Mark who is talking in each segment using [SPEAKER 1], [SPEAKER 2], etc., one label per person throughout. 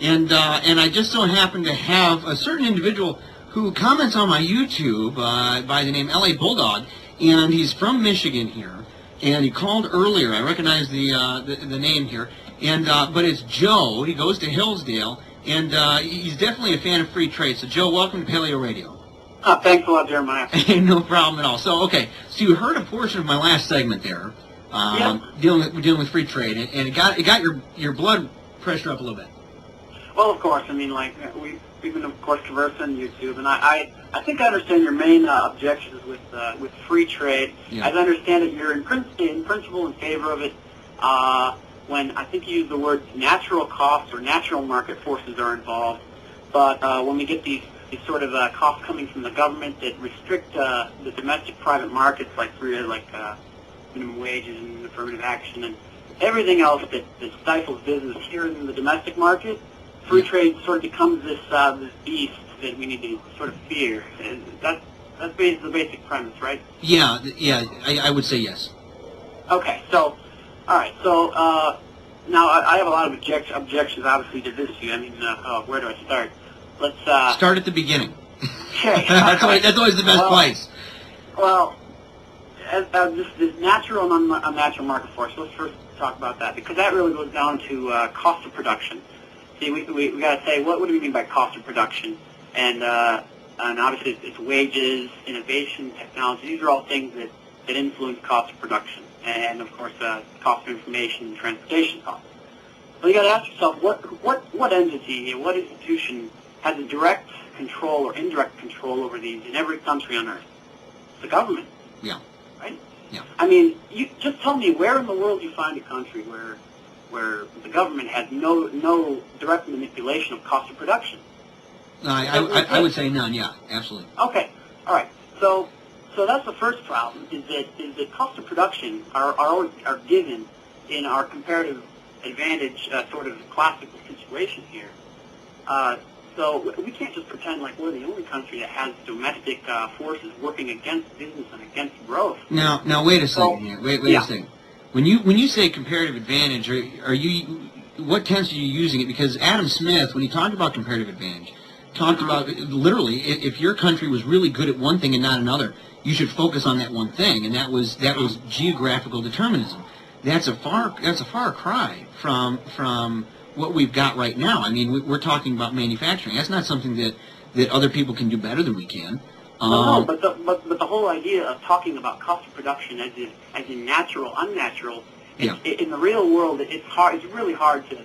[SPEAKER 1] and I just so happen to have a certain individual who comments on my YouTube by the name Labulldog, and he's from Michigan here, and he called earlier. I recognize the name here, and but it's Joe. He goes to Hillsdale, and he's definitely a fan of free trade. So Joe, welcome to Paleo Radio.
[SPEAKER 2] Thanks a lot, Jeremiah.
[SPEAKER 1] No problem at all. So so you heard a portion of my last segment there, dealing with free trade, and it got your blood pressure up a little bit.
[SPEAKER 2] Well, of course. I mean, like we've been, of course, conversing on YouTube, and I think I understand your main objections with free trade.
[SPEAKER 1] Yeah.
[SPEAKER 2] As I understand it, you're in principle in favor of it. When I think you use the word natural costs or natural market forces are involved, but when we get these sort of costs coming from the government that restrict the domestic private markets, like minimum wages and affirmative action and everything else that stifles business here in the domestic market, free trade sort of becomes this beast that we need to sort of fear. And that's the basic premise, right?
[SPEAKER 1] Yeah, I would say yes.
[SPEAKER 2] Okay, so all right, so now I have a lot of objections, obviously, to this view. I mean, where do I start? Let's
[SPEAKER 1] start at the beginning.
[SPEAKER 2] Okay.
[SPEAKER 1] that's always the best place.
[SPEAKER 2] Well, this natural and unnatural market force. Let's first talk about that, because that really goes down to cost of production. See, we got to say, what do we mean by cost of production? And obviously it's wages, innovation, technology. These are all things that influence cost of production, and of course cost of information and transportation costs. So you got to ask yourself, what entity, what institution has a direct control or indirect control over these in every country on Earth? It's the government.
[SPEAKER 1] Yeah.
[SPEAKER 2] Right?
[SPEAKER 1] Yeah.
[SPEAKER 2] I mean, you just tell me where in the world you find a country where the government has no direct manipulation of cost of production.
[SPEAKER 1] I would say none. Yeah, absolutely.
[SPEAKER 2] Okay. All right. So that's the first problem, is that cost of production are given in our comparative advantage sort of classical situation here. So we can't just pretend like we're the only country that has domestic forces working against business and against growth.
[SPEAKER 1] Now wait a second here. Wait a second. When you say comparative advantage, are you what tense are you using it? Because Adam Smith, when he talked about comparative advantage, talked about literally if your country was really good at one thing and not another, you should focus on that one thing, and that was geographical determinism. That's a far cry from what we've got right now. I mean, we're talking about manufacturing. That's not something that other people can do better than we can.
[SPEAKER 2] No, but the whole idea of talking about cost of production as in natural, unnatural, in the real world, it's hard. It's really hard to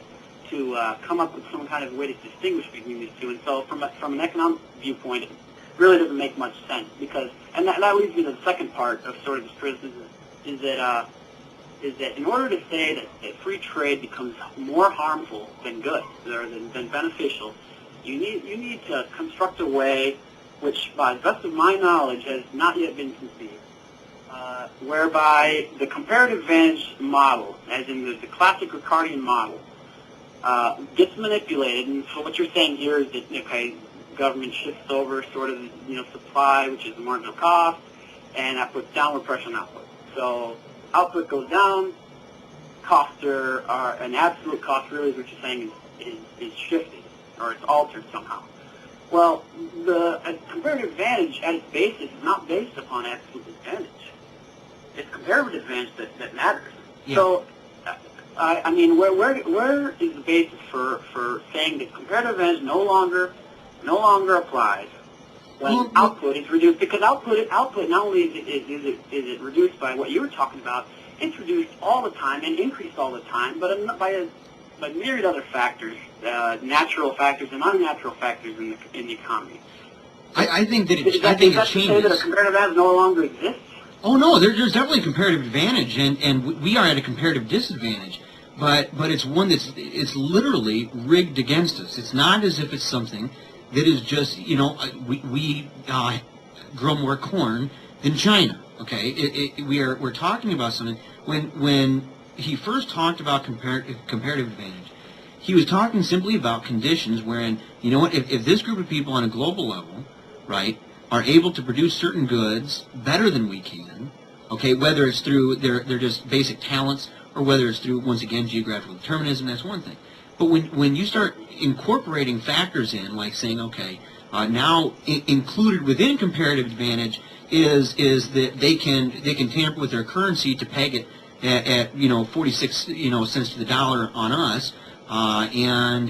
[SPEAKER 2] come up with some kind of way to distinguish between these two. And so, from an economic viewpoint, it really doesn't make much sense, because, and that leads me to the second part of sort of this criticism, is that in order to say that free trade becomes more harmful than good, or than beneficial, you need to construct a way which, by the best of my knowledge, has not yet been conceived, whereby the comparative advantage model, as in the classic Ricardian model, gets manipulated. And so what you're saying here is that, okay, government shifts over sort of, supply, which is the marginal cost, and that puts downward pressure on output. So output goes down, costs are an absolute cost really is what you're saying is shifted, or it's altered somehow. Well, the comparative advantage at its basis is not based upon absolute advantage. It's comparative advantage that matters. Yeah. So, I mean, where is the basis for saying that comparative advantage no longer applies when output is reduced? Because output not only is it reduced by what you were talking about, it's reduced all the time and increased all the time, but by myriad other factors, natural factors and unnatural factors in the economy.
[SPEAKER 1] I think that it changes.
[SPEAKER 2] To say that a comparative advantage no longer exists?
[SPEAKER 1] Oh no, there's definitely a comparative advantage, and we are at a comparative disadvantage. But it's one it's literally rigged against us. It's not as if it's something that is just we grow more corn than China. Okay, we're talking about something when he first talked about comparative advantage, he was talking simply about conditions wherein, if this group of people on a global level, right, are able to produce certain goods better than we can, okay, whether it's through their just basic talents or whether it's through, once again, geographical determinism, that's one thing. But when you start incorporating factors in, like saying, okay, now included within comparative advantage is that they can tamper with their currency to peg it at 46 cents to the dollar on us, and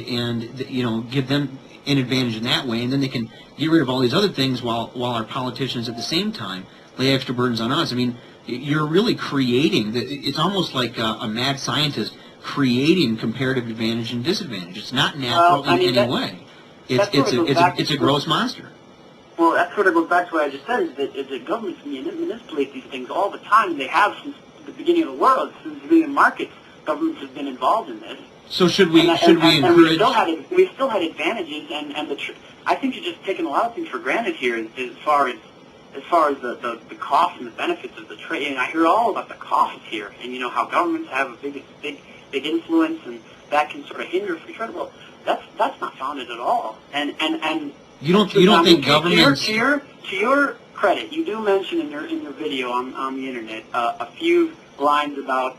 [SPEAKER 1] give them an advantage in that way, and then they can get rid of all these other things while our politicians at the same time lay extra burdens on us. I mean, you're really creating, it's almost like a mad scientist creating comparative advantage and disadvantage. It's not natural in any way. It's a gross monster.
[SPEAKER 2] Well, that sort of goes back to what I just said, is that governments manipulate these things all the time. They have since the beginning of the world, since the beginning of markets, governments have been involved in this.
[SPEAKER 1] So should we encourage?
[SPEAKER 2] And we still had advantages, and I think you're just taking a lot of things for granted here as far as the costs and the benefits of the trade. And I hear all about the costs here, and how governments have a big influence, and that can sort of hinder free trade. Well, that's not founded at all. And
[SPEAKER 1] you don't think governments?
[SPEAKER 2] To your credit, you do mention in your video on the internet a few lines about,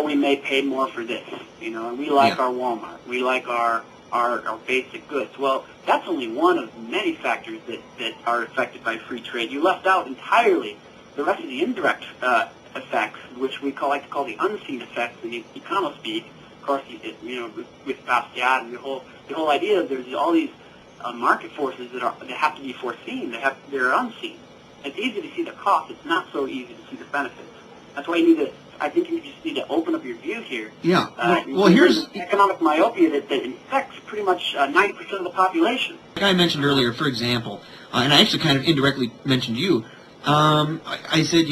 [SPEAKER 2] we may pay more for this, and we like our Walmart, we like our basic goods. Well, that's only one of many factors that are affected by free trade. You left out entirely the rest of the indirect effects, which we like to call the unseen effects in econo speak. Of course, with Bastiat and the whole idea that there's all these market forces that have to be foreseen. They're unseen. It's easy to see the cost. It's not so easy to see the benefits. That's why I think you just need to open up your view here.
[SPEAKER 1] Yeah. Well, here's
[SPEAKER 2] economic myopia that infects pretty much 90% of the population.
[SPEAKER 1] Like I mentioned earlier, for example, and I actually kind of indirectly mentioned you. I said,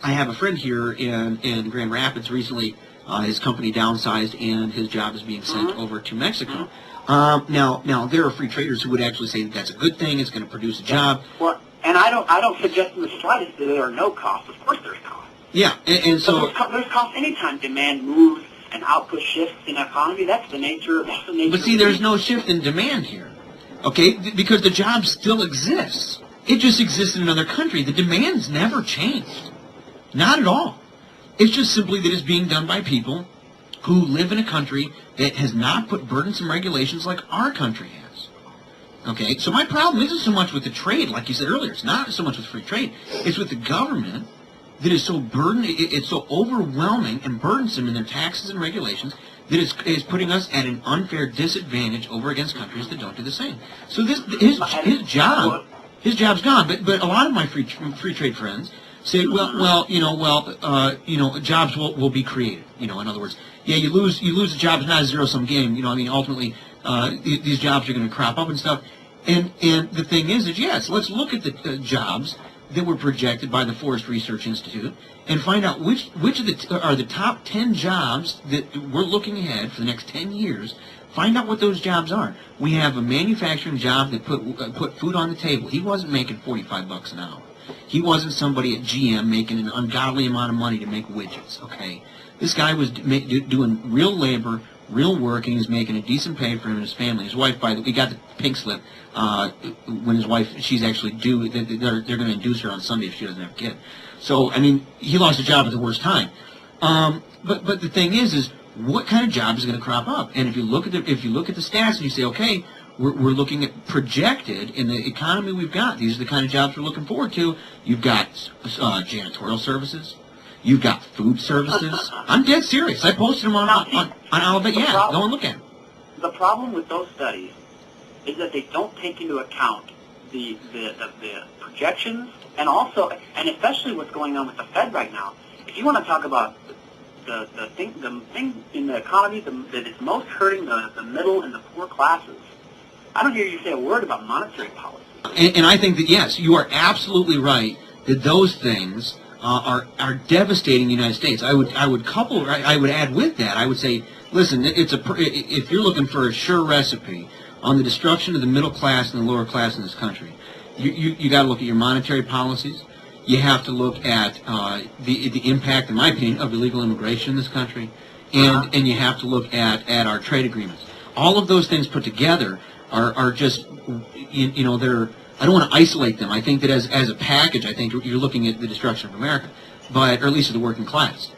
[SPEAKER 1] I have a friend here in Grand Rapids. Recently, his company downsized, and his job is being sent over to Mexico. Now there are free traders who would actually say that that's a good thing. It's going to produce a job.
[SPEAKER 2] Well, and I don't suggest in the slightest that there are no costs. Of course, there's costs.
[SPEAKER 1] Yeah, and so
[SPEAKER 2] there's costs anytime demand moves and output shifts in the economy. That's the nature.
[SPEAKER 1] But see, there's no shift in demand here, okay? Because the job still exists. It just exists in another country. The demand's never changed, not at all. It's just simply that it's being done by people who live in a country that has not put burdensome regulations like our country has. Okay, so my problem isn't so much with the trade, like you said earlier. It's not so much with free trade. It's with the government that is so it's so overwhelming and burdensome in their taxes and regulations that is putting us at an unfair disadvantage over against countries that don't do the same. So his job's gone. But a lot of my free trade friends say, jobs will be created. In other words, you lose a job. It's not a zero-sum game. Ultimately, these jobs are going to crop up and stuff. And the thing is yes, let's look at the jobs that were projected by the Forest Research Institute and find out which are the top 10 jobs that we're looking ahead for the next 10 years. Find out what those jobs are. We have a manufacturing job that put food on the table. He wasn't making $45 an hour. He wasn't somebody at GM making an ungodly amount of money to make widgets, okay? This guy was doing real labor, real work, and he was making a decent pay for him and his family. His wife, by the way, he got the pink slip when his wife, she's actually due, they're going to induce her on Sunday if she doesn't have a kid. So, he lost a job at the worst time. But the thing is what kind of job is going to crop up? And if you look at the stats and you say, okay, we're looking at projected in the economy we've got. These are the kind of jobs we're looking forward to. You've got janitorial services. You've got food services. I'm dead serious. I posted them on Alabama. Yeah, go and look at them.
[SPEAKER 2] The problem with those studies is that they don't take into account the projections and especially what's going on with the Fed right now. If you want to talk about the thing in the economy that is most hurting the middle and the poor classes, I don't hear you say a word about monetary policy.
[SPEAKER 1] And I think that, yes, you are absolutely right that those things are devastating the United States. I would add with that, I would say, listen, if you're looking for a sure recipe on the destruction of the middle class and the lower class in this country, you got to look at your monetary policies. You have to look at the impact, in my opinion, of illegal immigration in this country, and you have to look at our trade agreements. All of those things put together are just, they're, I don't want to isolate them. I think that as a package, I think you're looking at the destruction of America, or at least of the working class.